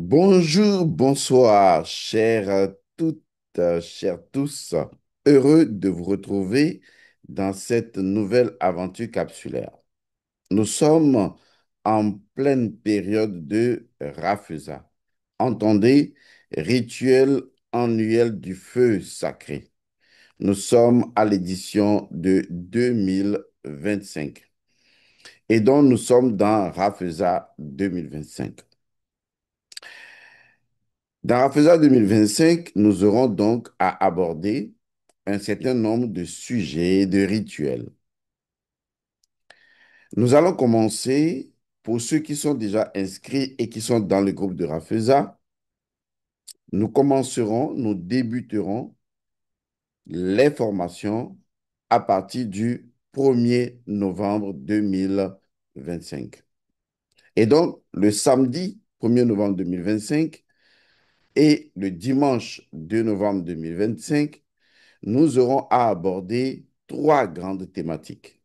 Bonjour, bonsoir, chères toutes, chers tous. Heureux de vous retrouver dans cette nouvelle aventure capsulaire. Nous sommes en pleine période de Rafesa. Entendez, rituel annuel du feu sacré. Nous sommes à l'édition de 2025 et donc nous sommes dans Rafesa 2025. Dans Rafeza 2025, nous aurons donc à aborder un certain nombre de sujets, de rituels. Nous allons commencer, pour ceux qui sont déjà inscrits et qui sont dans le groupe de Rafeza, nous débuterons les formations à partir du 1er novembre 2025. Et donc, le samedi 1er novembre 2025 et le dimanche 2 novembre 2025, nous aurons à aborder trois grandes thématiques.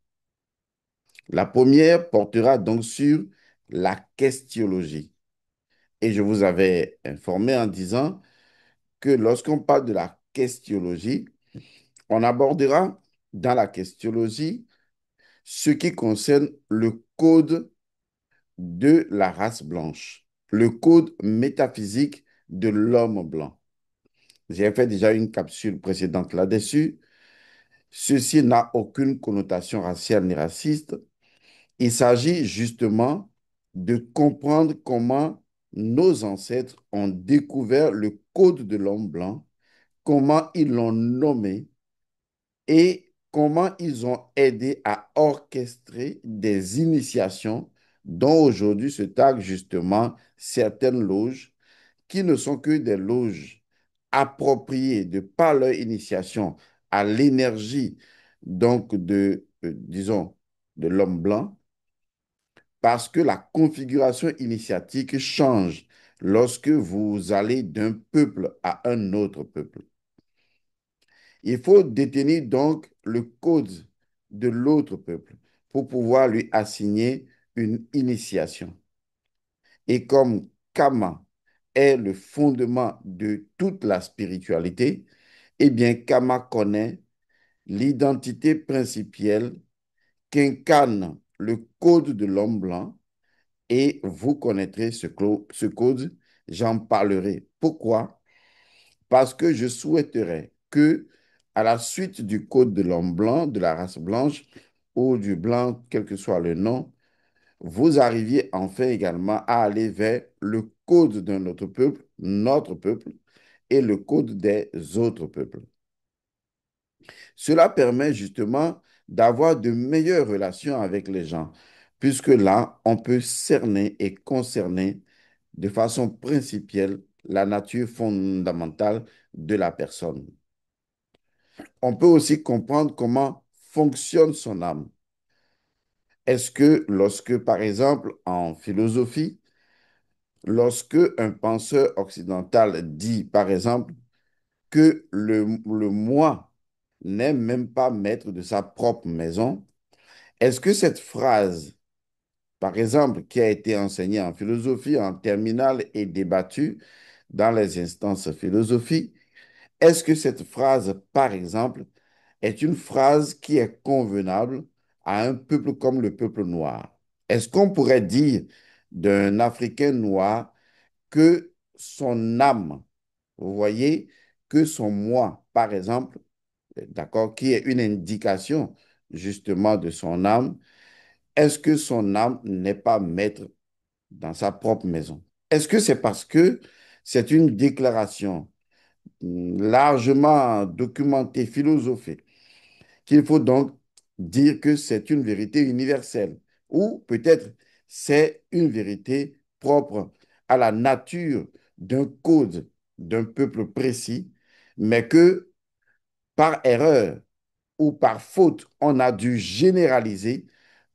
La première portera donc sur la questiologie. Et je vous avais informé en disant que lorsqu'on parle de la questiologie, on abordera dans la questiologie ce qui concerne le code de la race blanche, le code métaphysique de l'homme blanc. J'ai fait déjà une capsule précédente là-dessus. Ceci n'a aucune connotation raciale ni raciste. Il s'agit justement de comprendre comment nos ancêtres ont découvert le code de l'homme blanc, comment ils l'ont nommé et comment ils ont aidé à orchestrer des initiations dont aujourd'hui se taguent justement certaines loges qui ne sont que des loges appropriées de par leur initiation à l'énergie donc disons, de l'homme blanc, parce que la configuration initiatique change lorsque vous allez d'un peuple à un autre peuple. Il faut détenir donc le code de l'autre peuple pour pouvoir lui assigner une initiation. Et comme Kama est le fondement de toute la spiritualité, eh bien, Kama connaît l'identité principielle qu'incarne le code de l'homme blanc et vous connaîtrez ce code, j'en parlerai. Pourquoi? Parce que je souhaiterais que, à la suite du code de l'homme blanc, de la race blanche ou du blanc, quel que soit le nom, vous arriviez enfin également à aller vers le code d'un autre peuple, notre peuple, et le code des autres peuples. Cela permet justement d'avoir de meilleures relations avec les gens, puisque là, on peut cerner et concerner de façon principielle la nature fondamentale de la personne. On peut aussi comprendre comment fonctionne son âme. Est-ce que lorsque, par exemple, en philosophie, lorsque un penseur occidental dit, par exemple, que le moi n'est même pas maître de sa propre maison, est-ce que cette phrase, par exemple, qui a été enseignée en philosophie, en terminale et débattue dans les instances philosophiques, est-ce que cette phrase, par exemple, est une phrase qui est convenable à un peuple comme le peuple noir? Est-ce qu'on pourrait dire d'un Africain noir que son âme, vous voyez, que son moi, par exemple, d'accord, qui est une indication justement de son âme, est-ce que son âme n'est pas maître dans sa propre maison? Est-ce que c'est parce que c'est une déclaration largement documentée, philosophée, qu'il faut donc dire que c'est une vérité universelle ou peut-être c'est une vérité propre à la nature d'un code d'un peuple précis, mais que par erreur ou par faute, on a dû généraliser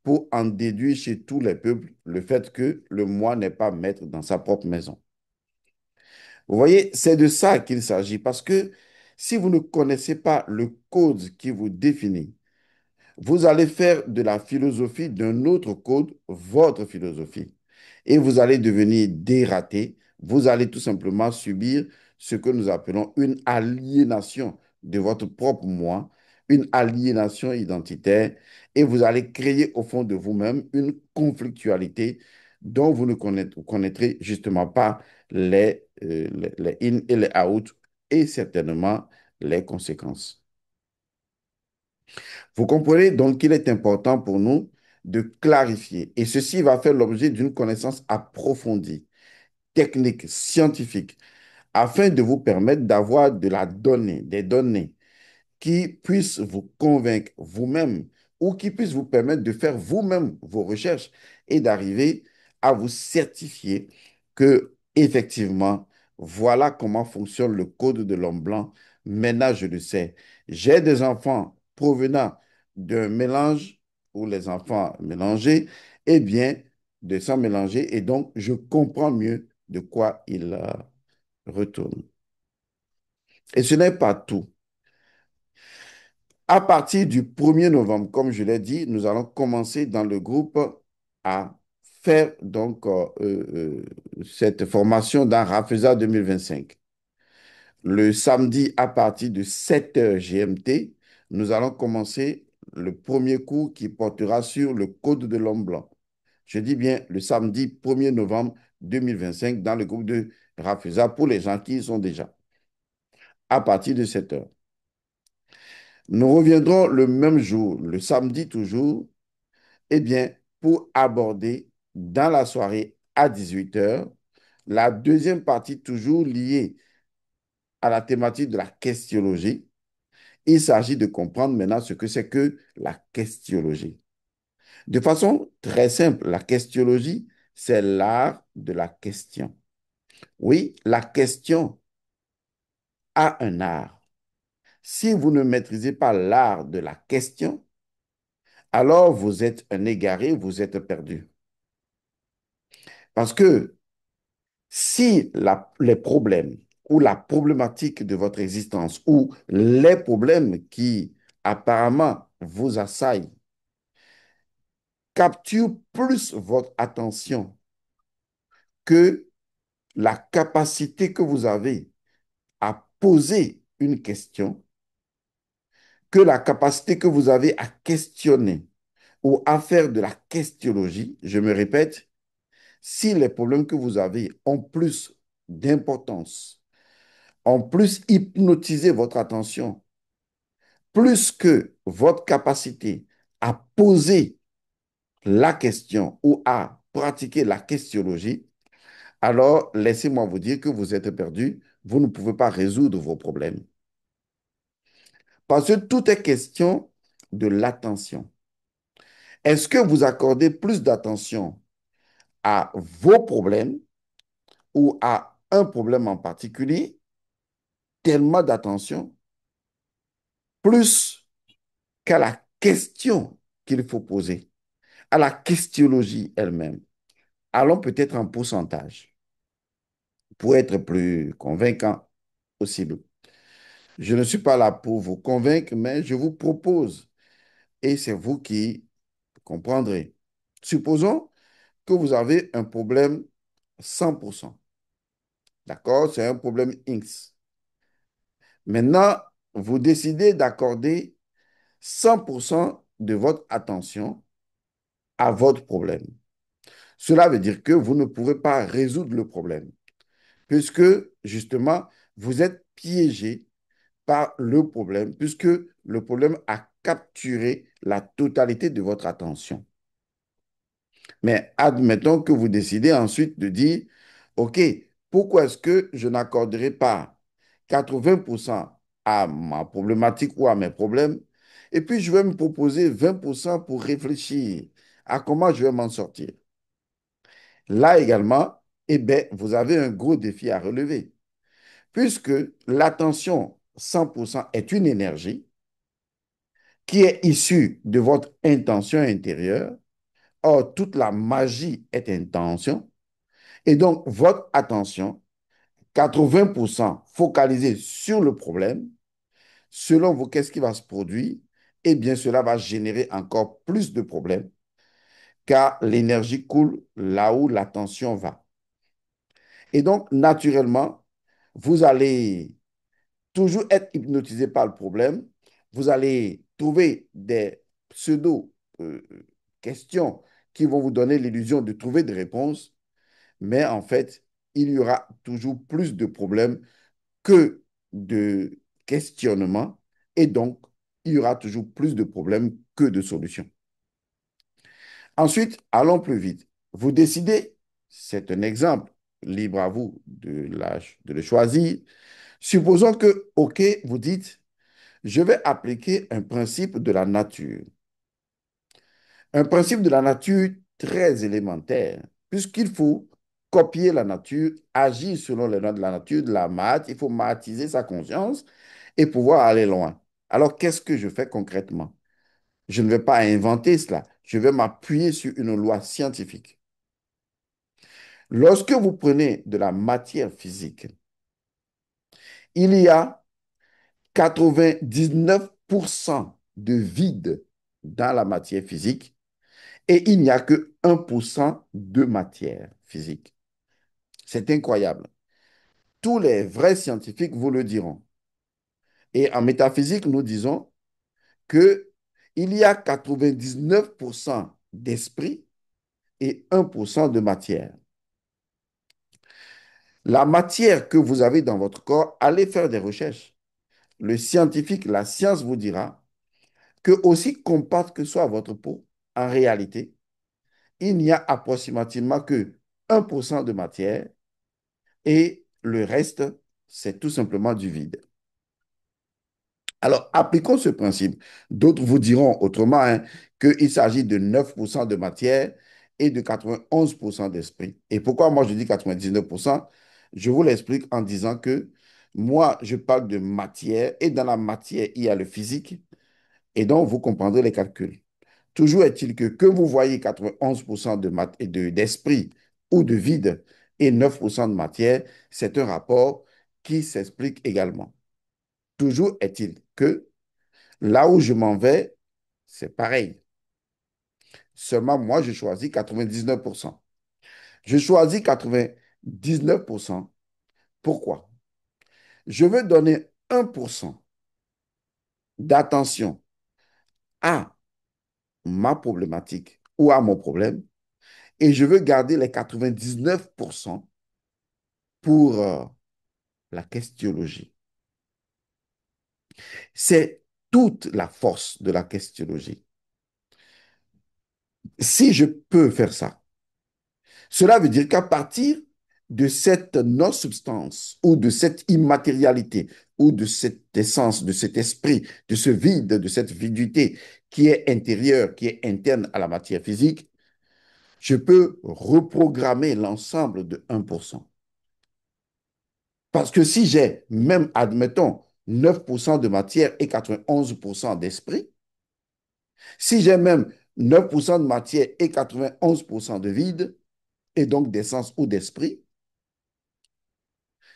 pour en déduire chez tous les peuples le fait que le moi n'est pas maître dans sa propre maison. Vous voyez, c'est de ça qu'il s'agit parce que si vous ne connaissez pas le code qui vous définit, vous allez faire de la philosophie d'un autre code votre philosophie et vous allez devenir dératé, vous allez tout simplement subir ce que nous appelons une aliénation de votre propre moi, une aliénation identitaire, et vous allez créer au fond de vous-même une conflictualité dont vous ne connaîtrez justement pas les in et les out, et certainement les conséquences. Vous comprenez donc qu'il est important pour nous de clarifier, et ceci va faire l'objet d'une connaissance approfondie, technique, scientifique, afin de vous permettre d'avoir de la donnée, des données qui puissent vous convaincre vous-même ou qui puissent vous permettre de faire vous-même vos recherches et d'arriver à vous certifier que, effectivement, voilà comment fonctionne le code de l'homme blanc. Maintenant, je le sais. J'ai des enfants provenant d'un mélange où les enfants mélangés, eh bien, de sang mélangé, et donc je comprends mieux de quoi ils retournent. Et ce n'est pas tout. À partir du 1er novembre, comme je l'ai dit, nous allons commencer dans le groupe à faire donc cette formation dans Rafeza 2025. Le samedi, à partir de 7 h GMT, nous allons commencer le premier cours qui portera sur le code de l'homme blanc. Je dis bien le samedi 1er novembre 2025 dans le groupe de Rafeza pour les gens qui y sont déjà, à partir de 7 h. Nous reviendrons le même jour, le samedi toujours, eh bien, pour aborder dans la soirée à 18 h la deuxième partie toujours liée à la thématique de la questiologie. Il s'agit de comprendre maintenant ce que c'est que la questiologie. De façon très simple, la questiologie, c'est l'art de la question. Oui, la question a un art. Si vous ne maîtrisez pas l'art de la question, alors vous êtes un égaré, vous êtes perdu. Parce que si les problèmes ou la problématique de votre existence ou les problèmes qui apparemment vous assaillent capturent plus votre attention que la capacité que vous avez à poser une question, que la capacité que vous avez à questionner ou à faire de la questiologie, je me répète, si les problèmes que vous avez ont plus d'importance, ont plus hypnotisé votre attention, plus que votre capacité à poser la question ou à pratiquer la questiologie, alors laissez-moi vous dire que vous êtes perdu, vous ne pouvez pas résoudre vos problèmes. Parce que tout est question de l'attention. Est-ce que vous accordez plus d'attention à vos problèmes ou à un problème en particulier, tellement d'attention, plus qu'à la question qu'il faut poser, à la questiologie elle-même? Allons peut-être en pourcentage pour être plus convaincant possible. Je ne suis pas là pour vous convaincre, mais je vous propose, et c'est vous qui comprendrez. Supposons que vous avez un problème 100%. D'accord? C'est un problème X. Maintenant, vous décidez d'accorder 100% de votre attention à votre problème. Cela veut dire que vous ne pouvez pas résoudre le problème, puisque justement, vous êtes piégé par le problème, puisque le problème a capturé la totalité de votre attention. Mais admettons que vous décidez ensuite de dire, OK, pourquoi est-ce que je n'accorderai pas 80% à ma problématique ou à mes problèmes, et puis je vais me proposer 20% pour réfléchir à comment je vais m'en sortir. Là également, eh bien, vous avez un gros défi à relever, puisque l'attention 100% est une énergie qui est issue de votre intention intérieure. Or, toute la magie est intention. Et donc, votre attention, 80% focalisée sur le problème, selon vous, qu'est-ce qui va se produire? Eh bien, cela va générer encore plus de problèmes, car l'énergie coule là où l'attention va. Et donc, naturellement, vous allez toujours être hypnotisé par le problème. Vous allez trouver des pseudo-questions qui vont vous donner l'illusion de trouver des réponses, mais en fait, il y aura toujours plus de problèmes que de questionnements et donc, il y aura toujours plus de problèmes que de solutions. Ensuite, allons plus vite. Vous décidez, c'est un exemple, libre à vous de le choisir. Supposons que, OK, vous dites, je vais appliquer un principe de la nature. Un principe de la nature très élémentaire, puisqu'il faut copier la nature, agir selon les lois de la nature, de la maths, il faut mathématiser sa conscience et pouvoir aller loin. Alors, qu'est-ce que je fais concrètement? Je ne vais pas inventer cela, je vais m'appuyer sur une loi scientifique. Lorsque vous prenez de la matière physique, il y a 99% de vide dans la matière physique et il n'y a que 1% de matière physique. C'est incroyable. Tous les vrais scientifiques vous le diront. Et en métaphysique, nous disons que il y a 99% d'esprit et 1% de matière. La matière que vous avez dans votre corps, allez faire des recherches. Le scientifique, la science vous dira que aussi compacte que soit votre peau, en réalité, il n'y a approximativement que 1% de matière et le reste, c'est tout simplement du vide. Alors, appliquons ce principe. D'autres vous diront autrement hein, qu'il s'agit de 9% de matière et de 91% d'esprit. Et pourquoi moi je dis 99%? Je vous l'explique en disant que moi, je parle de matière et dans la matière, il y a le physique et donc vous comprendrez les calculs. Toujours est-il que vous voyez 91% d'esprit ou de vide et 9% de matière, c'est un rapport qui s'explique également. Toujours est-il que là où je m'en vais, c'est pareil. Seulement, moi, je choisis 99%. Je choisis 99%. Pourquoi? Je veux donner 1% d'attention à ma problématique ou à mon problème et je veux garder les 99% pour la questionologie. C'est toute la force de la questionologie. Si je peux faire ça, cela veut dire qu'à partir de cette non-substance ou de cette immatérialité ou de cette essence, de cet esprit, de ce vide, de cette viduité qui est intérieure, qui est interne à la matière physique, je peux reprogrammer l'ensemble de 1%. Parce que si j'ai même, admettons, 9% de matière et 91% d'esprit, si j'ai même 9% de matière et 91% de vide, et donc d'essence ou d'esprit,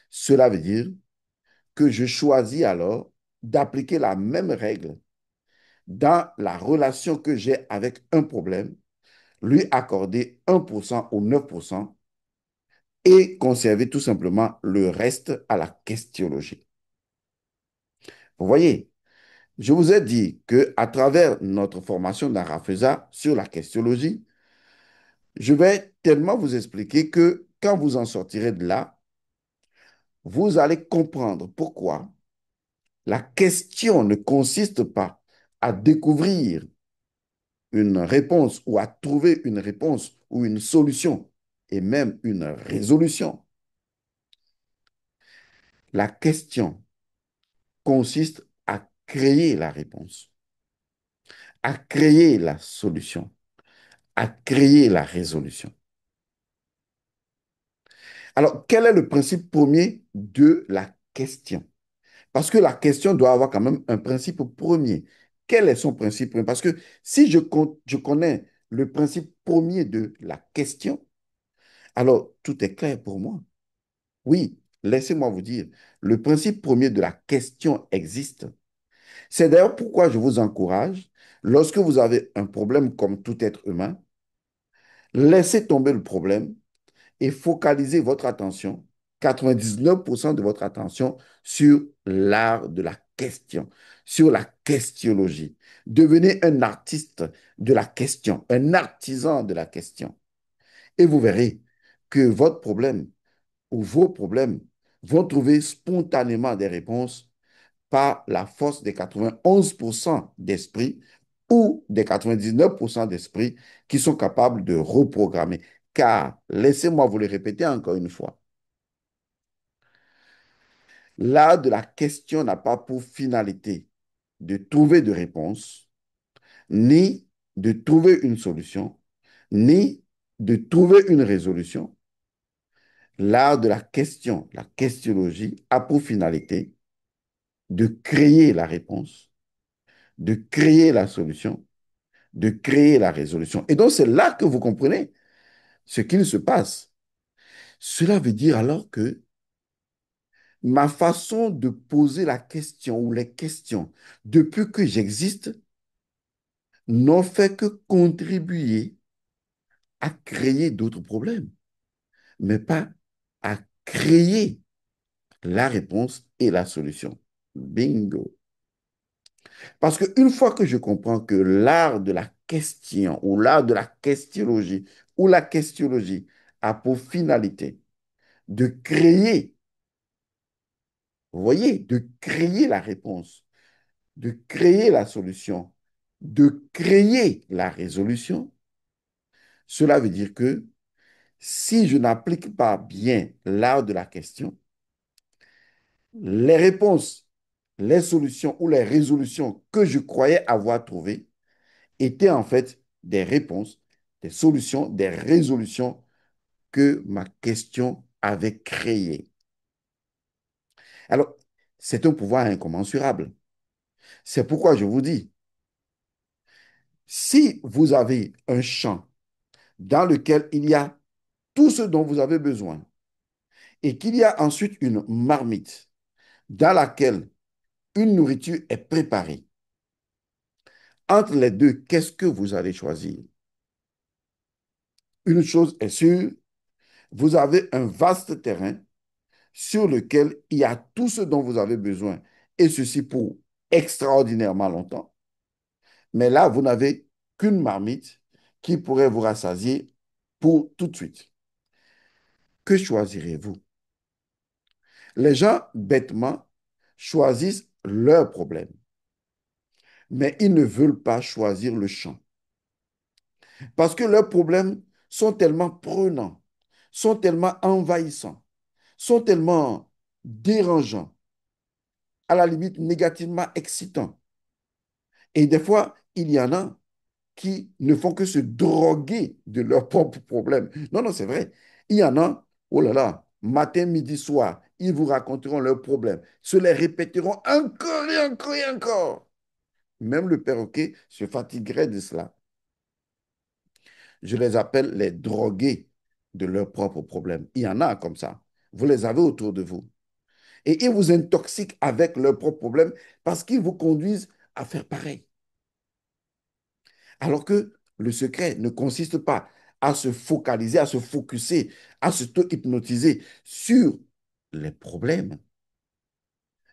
cela veut dire que je choisis alors d'appliquer la même règle dans la relation que j'ai avec un problème, lui accorder 1% ou 9% et conserver tout simplement le reste à la questionologie. Vous voyez, je vous ai dit que à travers notre formation d'Arafesa sur la questionologie, je vais tellement vous expliquer que quand vous en sortirez de là, vous allez comprendre pourquoi la question ne consiste pas à découvrir une réponse ou à trouver une réponse ou une solution et même une résolution. La question consiste à créer la réponse, à créer la solution, à créer la résolution. Alors, quel est le principe premier de la question? Parce que la question doit avoir quand même un principe premier. Quel est son principe premier? Parce que si je connais le principe premier de la question, alors tout est clair pour moi. Oui, laissez-moi vous dire, le principe premier de la question existe. C'est d'ailleurs pourquoi je vous encourage, lorsque vous avez un problème comme tout être humain, laissez tomber le problème et focalisez votre attention, 99% de votre attention sur l'art de la question, sur la questionologie. Devenez un artiste de la question, un artisan de la question. Et vous verrez que votre problème ou vos problèmes vont trouver spontanément des réponses par la force des 91% d'esprit ou des 99% d'esprit qui sont capables de reprogrammer. Car, laissez-moi vous le répéter encore une fois, l'art de la question n'a pas pour finalité de trouver de réponse, ni de trouver une solution, ni de trouver une résolution. L'art de la question, la questionologie, a pour finalité de créer la réponse, de créer la solution, de créer la résolution. Et donc, c'est là que vous comprenez ce qu'il se passe. Cela veut dire alors que ma façon de poser la question ou les questions depuis que j'existe n'ont fait que contribuer à créer d'autres problèmes, mais pas à créer la réponse et la solution. Bingo. Parce qu'une fois que je comprends que l'art de la question ou l'art de la questionologie ou la questionologie a pour finalité de créer, vous voyez, de créer la réponse, de créer la solution, de créer la résolution, cela veut dire que si je n'applique pas bien l'art de la question, les réponses, les solutions ou les résolutions que je croyais avoir trouvées étaient en fait des réponses, des solutions, des résolutions que ma question avait créées. Alors, c'est un pouvoir incommensurable. C'est pourquoi je vous dis, si vous avez un champ dans lequel il y a tout ce dont vous avez besoin et qu'il y a ensuite une marmite dans laquelle une nourriture est préparée, entre les deux, qu'est-ce que vous allez choisir? Une chose est sûre, vous avez un vaste terrain sur lequel il y a tout ce dont vous avez besoin, et ceci pour extraordinairement longtemps. Mais là, vous n'avez qu'une marmite qui pourrait vous rassasier pour tout de suite. Que choisirez-vous? Les gens, bêtement, choisissent leur problème, mais ils ne veulent pas choisir le champ. Parce que leurs problèmes sont tellement prenants, sont tellement envahissants, sont tellement dérangeants, à la limite négativement excitants. Et des fois, il y en a qui ne font que se droguer de leurs propres problèmes. Non, non, c'est vrai. Il y en a, oh là là, matin, midi, soir, ils vous raconteront leurs problèmes, se les répéteront encore et encore et encore. Même le perroquet se fatiguerait de cela. Je les appelle les drogués de leurs propres problèmes. Il y en a comme ça. Vous les avez autour de vous. Et ils vous intoxiquent avec leurs propres problèmes parce qu'ils vous conduisent à faire pareil. Alors que le secret ne consiste pas à se focaliser, à se focuser, à se hypnotiser sur les problèmes.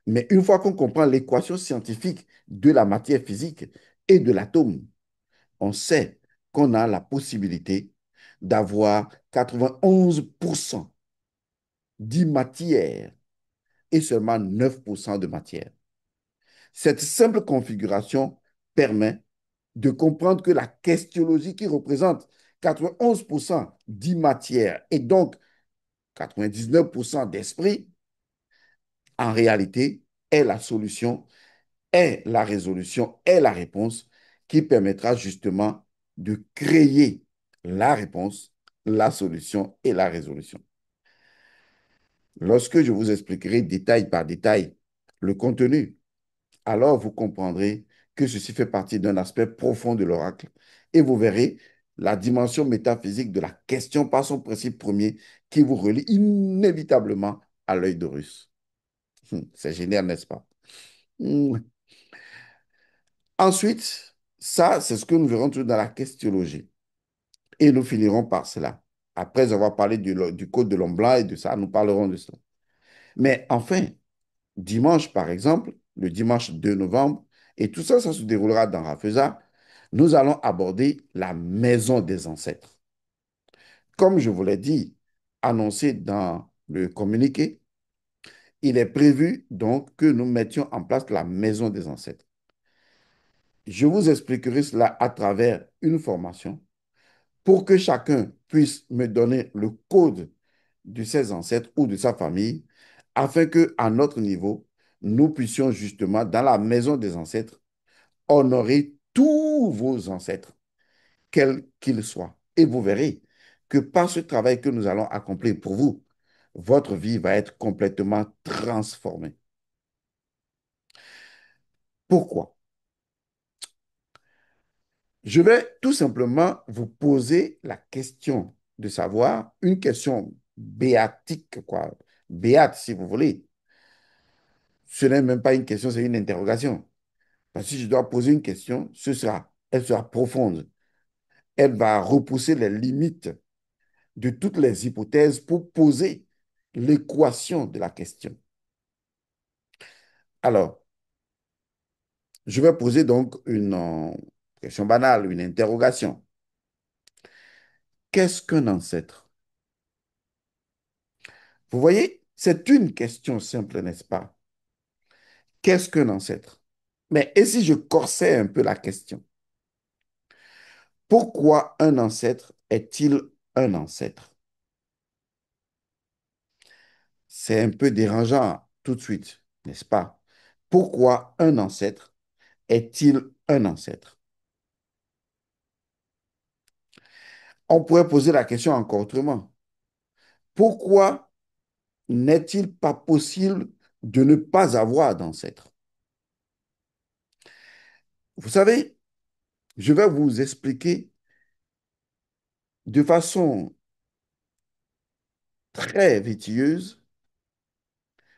Mais une fois qu'on comprend l'équation scientifique de la matière physique et de l'atome, on sait qu'on a la possibilité d'avoir 91% d'imatière et seulement 9% de matière. Cette simple configuration permet de comprendre que la questionologie qui représente 91% d'imatière et donc 99% d'esprit, en réalité, est la solution, est la résolution, est la réponse qui permettra justement de créer la réponse, la solution et la résolution. Lorsque je vous expliquerai détail par détail le contenu, alors vous comprendrez que ceci fait partie d'un aspect profond de l'oracle et vous verrez la dimension métaphysique de la question par son principe premier qui vous relie inévitablement à l'œil d'Horus. C'est génial, n'est-ce pas? Hmm. Ensuite, ça, c'est ce que nous verrons tout dans la questionologie. Et nous finirons par cela. Après avoir parlé du code de l'homme blanc et de ça, nous parlerons de ça. Mais enfin, dimanche, par exemple, le dimanche 2 novembre, et tout ça, ça se déroulera dans Rafeza, nous allons aborder la maison des ancêtres. Comme je vous l'ai dit, annoncé dans le communiqué, il est prévu donc que nous mettions en place la maison des ancêtres. Je vous expliquerai cela à travers une formation pour que chacun puisse me donner le code de ses ancêtres ou de sa famille, afin que, à notre niveau, nous puissions justement, dans la maison des ancêtres, honorer tous vos ancêtres, quels qu'ils soient. Et vous verrez que par ce travail que nous allons accomplir pour vous, votre vie va être complètement transformée. Pourquoi? Je vais tout simplement vous poser la question de savoir, une question béatique, quoi, béate si vous voulez. Ce n'est même pas une question, c'est une interrogation. Parce que si je dois poser une question, elle sera profonde. Elle va repousser les limites de toutes les hypothèses pour poser l'équation de la question. Alors, je vais poser donc une question banale, une interrogation. Qu'est-ce qu'un ancêtre? Vous voyez, c'est une question simple, n'est-ce pas? Qu'est-ce qu'un ancêtre? Mais et si je corsais un peu la question? Pourquoi un ancêtre est-il un ancêtre? C'est un peu dérangeant tout de suite, n'est-ce pas? Pourquoi un ancêtre est-il un ancêtre? On pourrait poser la question encore autrement. Pourquoi n'est-il pas possible de ne pas avoir d'ancêtre? Vous savez, je vais vous expliquer de façon très vétilleuse,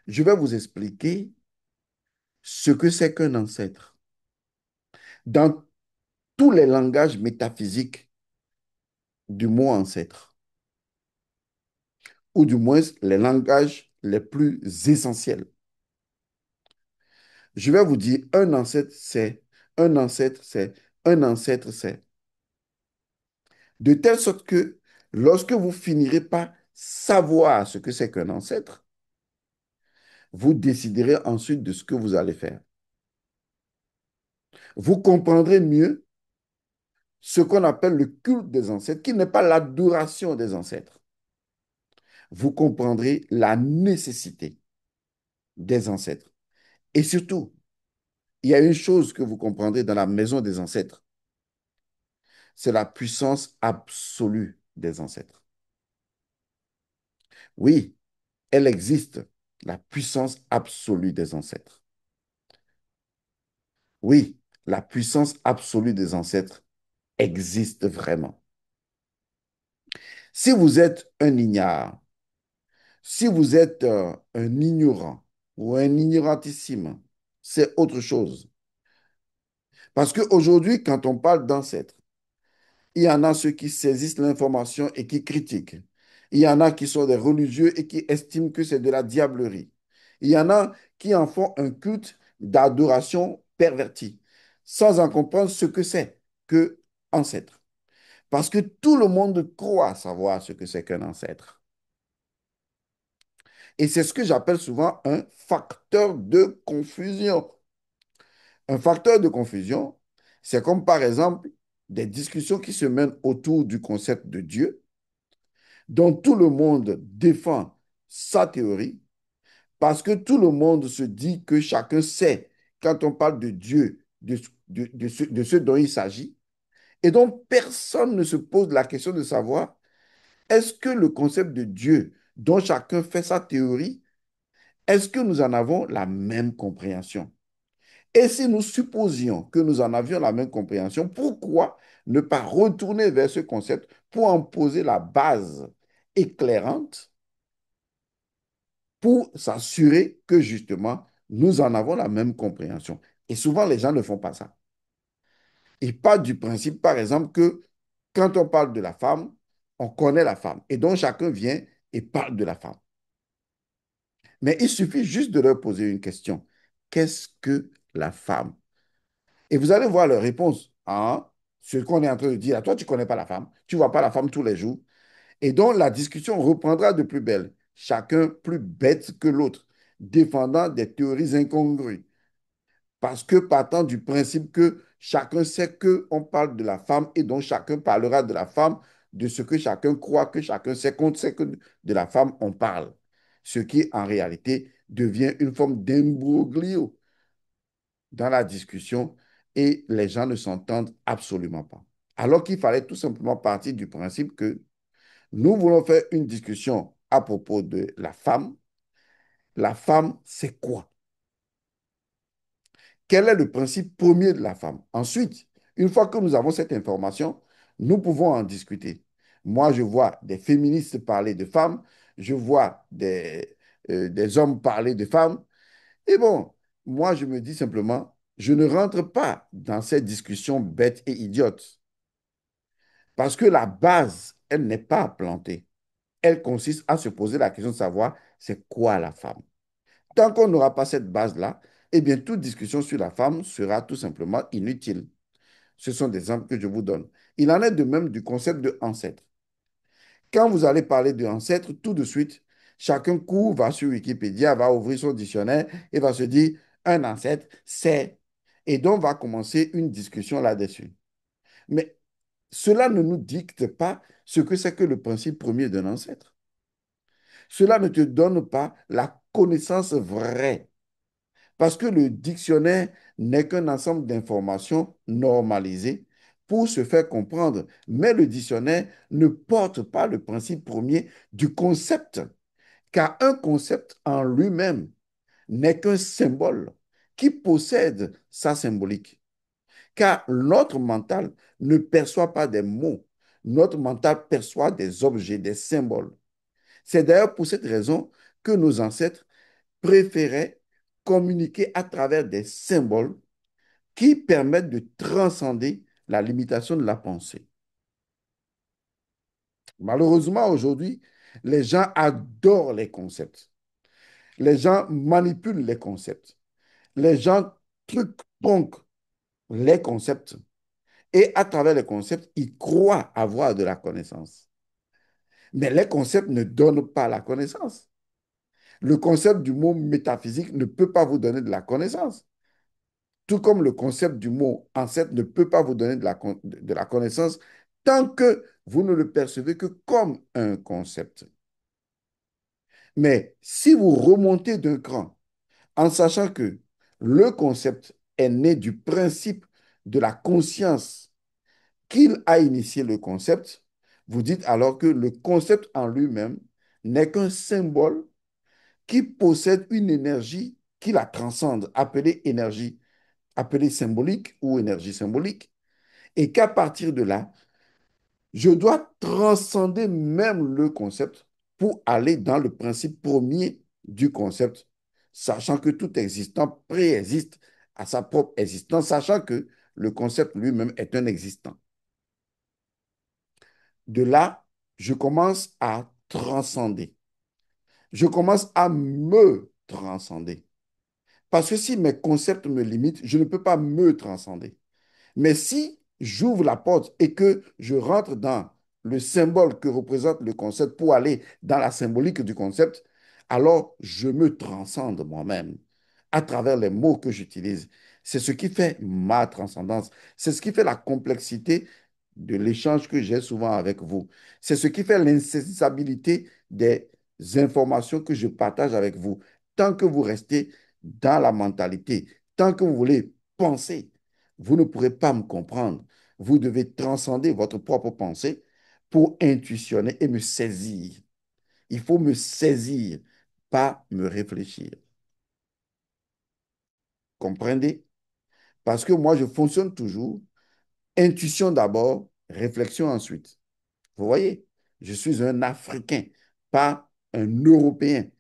je vais vous expliquer ce que c'est qu'un ancêtre. Dans tous les langages métaphysiques du mot ancêtre, ou du moins les langages les plus essentiels. Je vais vous dire, un ancêtre, c'est, un ancêtre, c'est. De telle sorte que lorsque vous finirez par savoir ce que c'est qu'un ancêtre, vous déciderez ensuite de ce que vous allez faire. Vous comprendrez mieux ce qu'on appelle le culte des ancêtres, qui n'est pas l'adoration des ancêtres. Vous comprendrez la nécessité des ancêtres. Et surtout, il y a une chose que vous comprendrez dans la maison des ancêtres, c'est la puissance absolue des ancêtres. Oui, elle existe, la puissance absolue des ancêtres. Oui, la puissance absolue des ancêtres existe vraiment. Si vous êtes un ignare, si vous êtes un ignorant ou un ignorantissime, c'est autre chose. Parce qu'aujourd'hui, quand on parle d'ancêtres, il y en a ceux qui saisissent l'information et qui critiquent. Il y en a qui sont des religieux et qui estiment que c'est de la diablerie. Il y en a qui en font un culte d'adoration perverti, sans en comprendre ce que c'est que ancêtre. Parce que tout le monde croit savoir ce que c'est qu'un ancêtre. Et c'est ce que j'appelle souvent un facteur de confusion. Un facteur de confusion, c'est comme par exemple des discussions qui se mènent autour du concept de Dieu, dont tout le monde défend sa théorie, parce que tout le monde se dit que chacun sait, quand on parle de Dieu, de ce dont il s'agit, et donc personne ne se pose la question de savoir, est-ce que le concept de Dieu, dont chacun fait sa théorie, est-ce que nous en avons la même compréhension? Et si nous supposions que nous en avions la même compréhension, pourquoi ne pas retourner vers ce concept pour en poser la base éclairante pour s'assurer que justement nous en avons la même compréhension? Et souvent, les gens ne font pas ça. Ils partent du principe, par exemple, que quand on parle de la femme, On connaît la femme. Et donc, chacun vient et parle de la femme. Mais il suffit juste de leur poser une question. Qu'est-ce que la femme? Et vous allez voir leur réponse. Hein? Ce qu'on est en train de dire, toi, tu ne connais pas la femme. Tu ne vois pas la femme tous les jours. Et donc, la discussion reprendra de plus belle. Chacun plus bête que l'autre, défendant des théories incongrues. Parce que partant du principe que chacun sait qu'on parle de la femme et donc chacun parlera de la femme, de ce que chacun croit que chacun sait qu'on sait que de la femme on parle. Ce qui en réalité devient une forme d'imbroglio dans la discussion et les gens ne s'entendent absolument pas. Alors qu'il fallait tout simplement partir du principe que nous voulons faire une discussion à propos de la femme. La femme, c'est quoi? Quel est le principe premier de la femme? Ensuite, une fois que nous avons cette information, nous pouvons en discuter. Moi, je vois des féministes parler de femmes, je vois des hommes parler de femmes. Et bon, moi, je me dis simplement, je ne rentre pas dans cette discussion bête et idiote. Parce que la base, elle n'est pas à planter. Elle consiste à se poser la question de savoir c'est quoi la femme. Tant qu'on n'aura pas cette base-là, eh bien, toute discussion sur la femme sera tout simplement inutile. Ce sont des exemples que je vous donne. Il en est de même du concept de ancêtre. Quand vous allez parler de ancêtre, tout de suite, chacun court, va sur Wikipédia, va ouvrir son dictionnaire et va se dire, un ancêtre, c'est... Et donc, va commencer une discussion là-dessus. Mais cela ne nous dicte pas ce que c'est que le principe premier d'un ancêtre. Cela ne te donne pas la connaissance vraie. Parce que le dictionnaire n'est qu'un ensemble d'informations normalisées pour se faire comprendre. Mais le dictionnaire ne porte pas le principe premier du concept, car un concept en lui-même n'est qu'un symbole qui possède sa symbolique. Car notre mental ne perçoit pas des mots, notre mental perçoit des objets, des symboles. C'est d'ailleurs pour cette raison que nos ancêtres préféraient communiquer à travers des symboles qui permettent de transcender la limitation de la pensée. Malheureusement, aujourd'hui, les gens adorent les concepts. Les gens manipulent les concepts. Les gens truquent les concepts. Et à travers les concepts, ils croient avoir de la connaissance. Mais les concepts ne donnent pas la connaissance. Le concept du mot métaphysique ne peut pas vous donner de la connaissance. Tout comme le concept du mot ancêtre ne peut pas vous donner de la connaissance tant que vous ne le percevez que comme un concept. Mais si vous remontez d'un cran en sachant que le concept est né du principe de la conscience qu'il a initié le concept, vous dites alors que le concept en lui-même n'est qu'un symbole qui possède une énergie qui la transcende, appelée énergie, appelée symbolique ou énergie symbolique, et qu'à partir de là, je dois transcender même le concept pour aller dans le principe premier du concept, sachant que tout existant préexiste à sa propre existence, sachant que le concept lui-même est un existant. De là, je commence à transcender. Je commence à me transcender. Parce que si mes concepts me limitent, je ne peux pas me transcender. Mais si j'ouvre la porte et que je rentre dans le symbole que représente le concept pour aller dans la symbolique du concept, alors je me transcende moi-même à travers les mots que j'utilise. C'est ce qui fait ma transcendance. C'est ce qui fait la complexité de l'échange que j'ai souvent avec vous. C'est ce qui fait l'insaisissabilité des informations que je partage avec vous. Tant que vous restez dans la mentalité, tant que vous voulez penser, vous ne pourrez pas me comprendre. Vous devez transcender votre propre pensée pour intuitionner et me saisir. Il faut me saisir, pas me réfléchir. Comprenez? Parce que moi, je fonctionne toujours. Intuition d'abord, réflexion ensuite. Vous voyez? Je suis un Africain, pas un Européen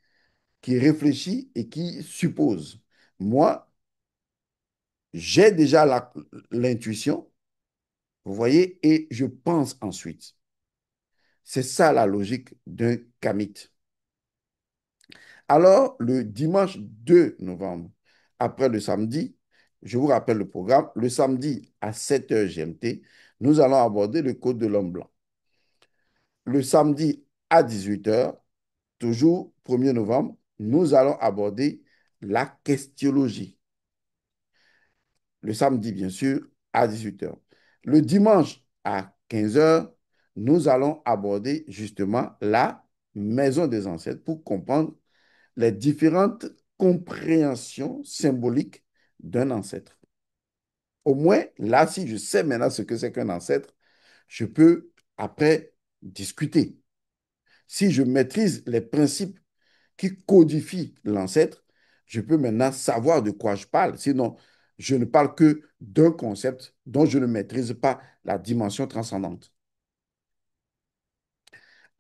qui réfléchit et qui suppose. Moi, j'ai déjà l'intuition, vous voyez, et je pense ensuite. C'est ça la logique d'un kamit. Alors, le dimanche 2 novembre, après le samedi, je vous rappelle le programme, le samedi à 7h GMT, nous allons aborder le Code de l'homme blanc. Le samedi à 18h, toujours 1er novembre, nous allons aborder la questionologie. Le samedi, bien sûr, à 18h. Le dimanche à 15h, nous allons aborder justement la maison des ancêtres pour comprendre les différentes compréhensions symboliques d'un ancêtre. Au moins, là, si je sais maintenant ce que c'est qu'un ancêtre, je peux après discuter. Si je maîtrise les principes qui codifient l'ancêtre, je peux maintenant savoir de quoi je parle. Sinon, je ne parle que d'un concept dont je ne maîtrise pas la dimension transcendante.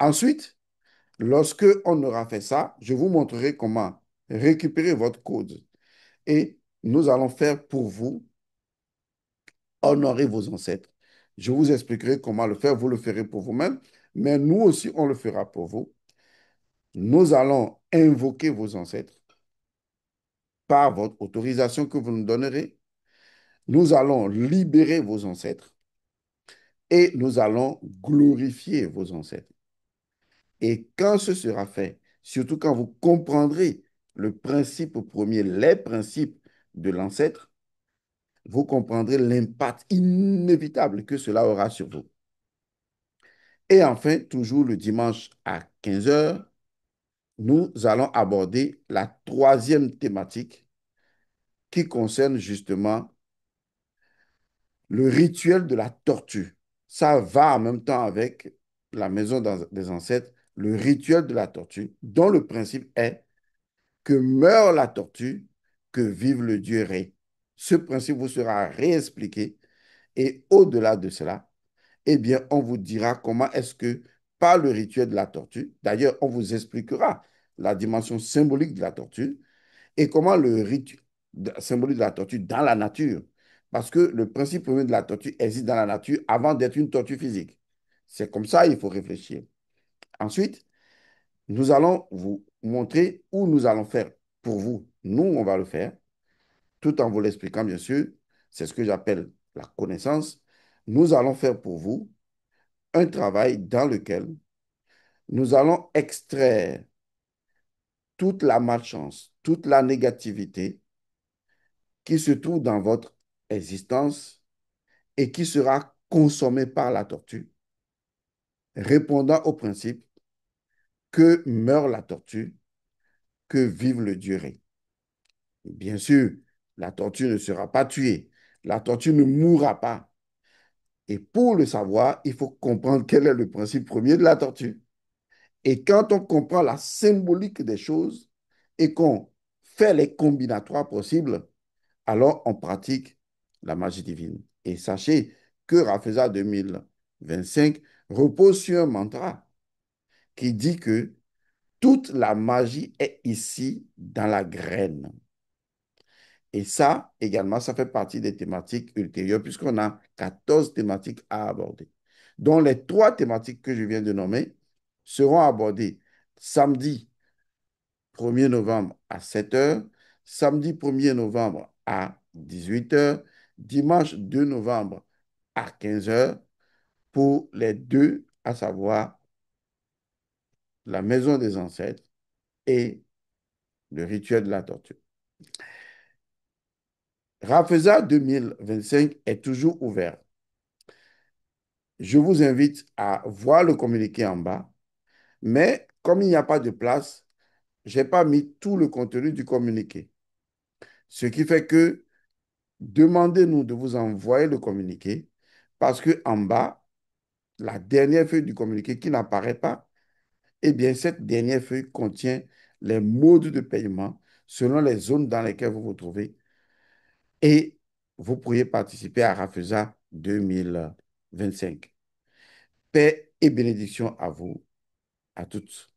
Ensuite, lorsque on aura fait ça, je vous montrerai comment récupérer votre code. Et nous allons faire pour vous honorer vos ancêtres. Je vous expliquerai comment le faire. Vous le ferez pour vous-même, mais nous aussi, on le fera pour vous. Nous allons invoquer vos ancêtres par votre autorisation que vous nous donnerez. Nous allons libérer vos ancêtres et nous allons glorifier vos ancêtres. Et quand ce sera fait, surtout quand vous comprendrez le principe premier, les principes de l'ancêtre, vous comprendrez l'impact inévitable que cela aura sur vous. Et enfin, toujours le dimanche à 15h, nous allons aborder la troisième thématique qui concerne justement le rituel de la tortue. Ça va en même temps avec la maison des ancêtres, le rituel de la tortue, dont le principe est que meurt la tortue, que vive le dieu Ré. Ce principe vous sera réexpliqué et au-delà de cela, eh bien, on vous dira comment est-ce que, par le rituel de la tortue, d'ailleurs, on vous expliquera la dimension symbolique de la tortue et comment le rituel symbolique de la tortue dans la nature. Parce que le principe premier de la tortue existe dans la nature avant d'être une tortue physique. C'est comme ça, il faut réfléchir. Ensuite, nous allons vous montrer où nous allons faire pour vous. Nous, on va le faire, tout en vous l'expliquant, bien sûr. C'est ce que j'appelle la connaissance. Nous allons faire pour vous un travail dans lequel nous allons extraire toute la malchance, toute la négativité qui se trouve dans votre existence et qui sera consommée par la tortue, répondant au principe que meurt la tortue, que vive le dieu Ré. Bien sûr, la tortue ne sera pas tuée, la tortue ne mourra pas. Et pour le savoir, il faut comprendre quel est le principe premier de la tortue. Et quand on comprend la symbolique des choses et qu'on fait les combinatoires possibles, alors on pratique la magie divine. Et sachez que Rafeza 2025 repose sur un mantra qui dit que toute la magie est ici dans la graine. Et ça, également, ça fait partie des thématiques ultérieures, puisqu'on a 14 thématiques à aborder, dont les trois thématiques que je viens de nommer seront abordées samedi 1er novembre à 7h, samedi 1er novembre à 18h, dimanche 2 novembre à 15h, pour les deux, à savoir la maison des ancêtres et le rituel de la torture. Rafeza 2025 est toujours ouvert. Je vous invite à voir le communiqué en bas, mais comme il n'y a pas de place, je n'ai pas mis tout le contenu du communiqué. Ce qui fait que demandez-nous de vous envoyer le communiqué parce que en bas, la dernière feuille du communiqué qui n'apparaît pas, eh bien, cette dernière feuille contient les modes de paiement selon les zones dans lesquelles vous vous trouvez et vous pourriez participer à Rafeza 2025. Paix et bénédiction à vous, à toutes.